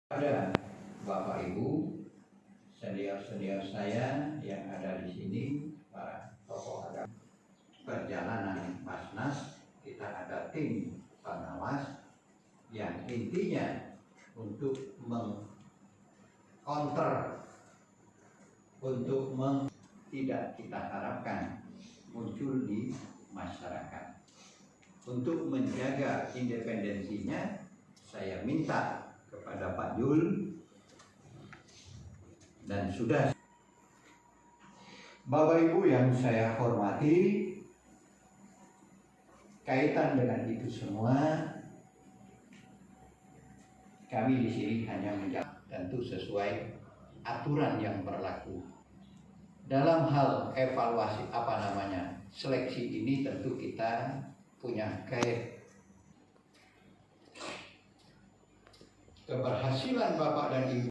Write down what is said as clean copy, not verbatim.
Ada Bapak Ibu, senior-senior saya yang ada di sini, para tokoh agama. Perjalanan Basnas, kita ada tim pengawas yang intinya untuk mengcounter, untuk tidak kita harapkan muncul di masyarakat. Untuk menjaga independensinya, saya minta kepada Pak Jul dan sudah. Bapak Ibu yang saya hormati, kaitan dengan itu semua, kami di sini hanya menjawab tentu sesuai aturan yang berlaku. Dalam hal evaluasi seleksi ini tentu kita punya keberhasilan Bapak dan Ibu.